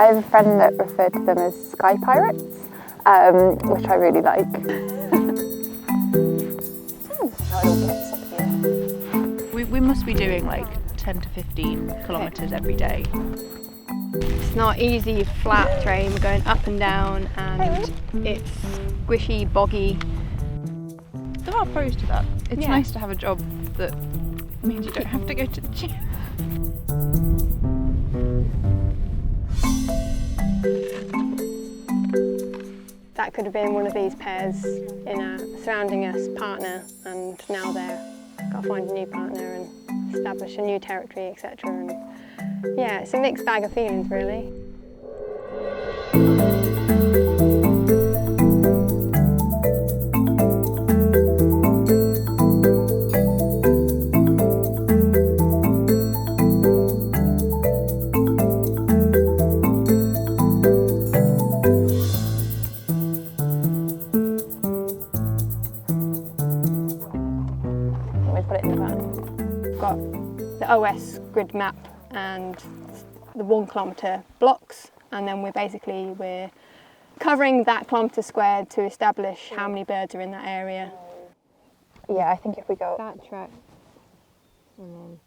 I have a friend that referred to them as sky pirates, which I really like. We must be doing like 10 to 15 kilometres every day. It's not easy, flat terrain, we're going up and down and it's squishy, boggy. There are pros to that. It's nice to have a job that means you don't have to go to the gym. That could have been one of these pairs in a surrounding us partner, and now they're got to find a new partner and establish a new territory, etc. And yeah, it's a mixed bag of feelings really. Got the OS grid map and the 1 kilometre blocks, and then we're covering that kilometre squared to establish how many birds are in that area. Yeah, I think if we go That track and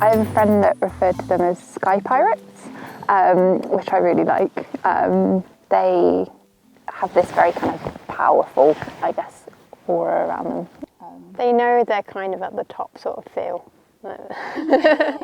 I have a friend that referred to them as sky pirates, which I really like. They have this very kind of powerful, I guess, aura around them. they know they're kind of at the top sort of feel. Yeah.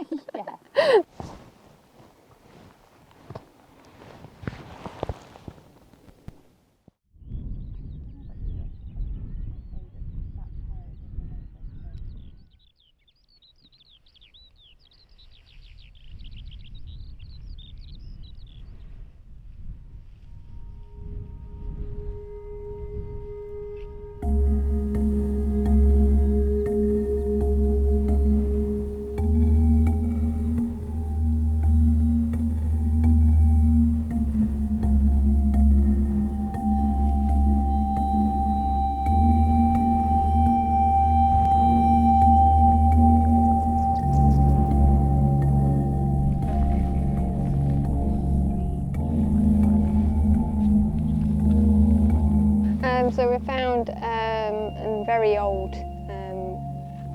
So we found a very old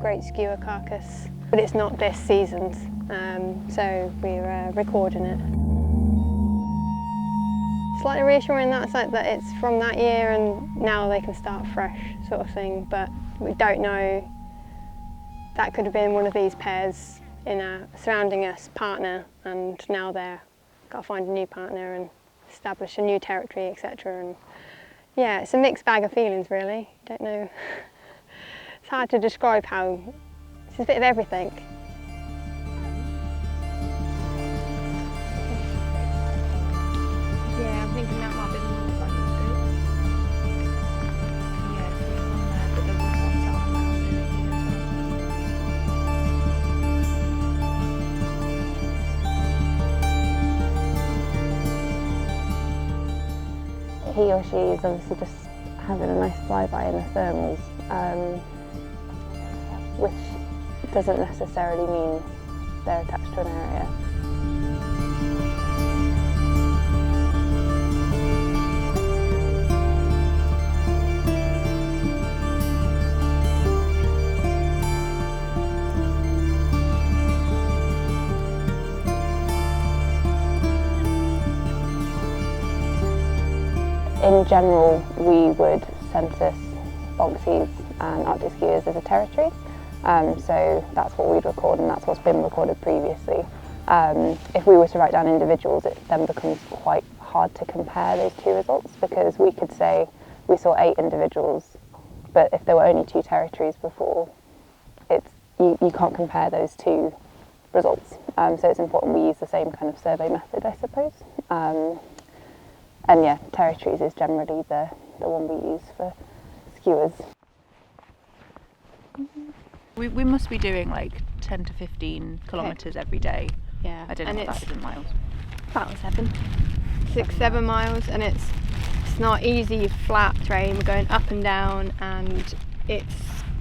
Great Skuas carcass, but it's not this season's, so we're recording it. Slightly reassuring in that sense that it's from that year and now they can start fresh sort of thing, but we don't know. That could have been one of these pairs in a surrounding us partner, and now they're got to find a new partner and establish a new territory, etc. And yeah, it's a mixed bag of feelings really. Don't know. It's hard to describe how. It's a bit of everything. Yeah, I'm thinking that might be the one that's like yeah, it's on there, but there was one south around it He or she is obviously just having a nice flyby in the thermals, which doesn't necessarily mean they're attached to an area. In general, we would census Bonxies and Arctic skuas as a territory, so that's what we'd record and that's what's been recorded previously. If we were to write down individuals, it then becomes quite hard to compare those two results, because we could say we saw 8 individuals, but if there were only 2 territories before, you can't compare those two results. So it's important we use the same kind of survey method, I suppose. And yeah, territories is generally the one we use for skuas. We must be doing like 10 to 15 kilometres every day. Yeah. I don't know and what that is in miles. about 6, 7 miles, and it's not easy flat terrain. We're going up and down, and it's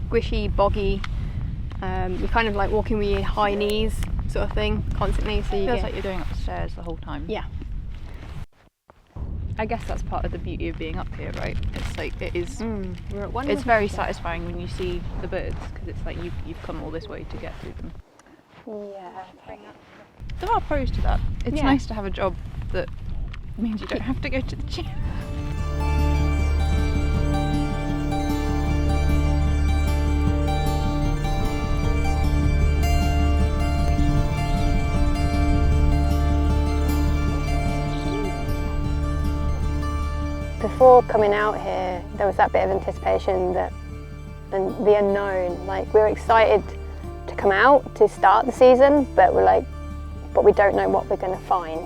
squishy, boggy. You're kind of like walking with your high knees, sort of thing, constantly. So It you feels get, like you're going upstairs the whole time. yeah. I guess that's part of the beauty of being up here, right? It's like it is. We're at one. It's very satisfying when you see the birds, because it's like you've come all this way to get to them. Yeah. There are pros to that. It's Yeah. nice to have a job that means you don't have to go to the gym. Before coming out here, there was that bit of anticipation and the unknown. Like, we were excited to come out to start the season, but we don't know what we're going to find.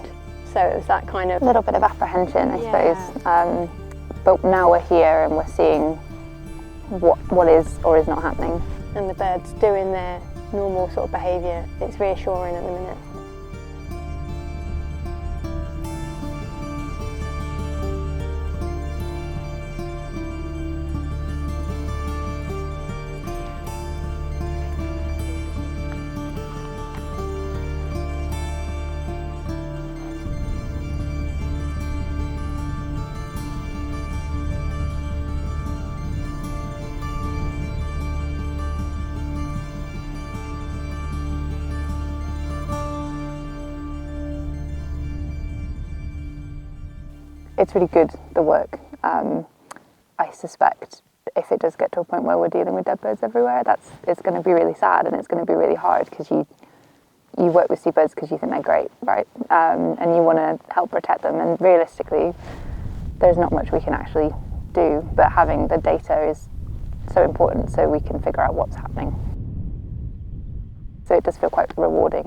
So it was that kind of A little bit of apprehension, I suppose. But now we're here and we're seeing what is or is not happening. and the birds doing their normal sort of behaviour. It's reassuring at the minute. It's really good, the work. I suspect if it does get to a point where we're dealing with dead birds everywhere, it's going to be really sad and it's going to be really hard, because you work with seabirds because you think they're great, right? And you want to help protect them, and realistically there's not much we can actually do, but having the data is so important so we can figure out what's happening. So it does feel quite rewarding.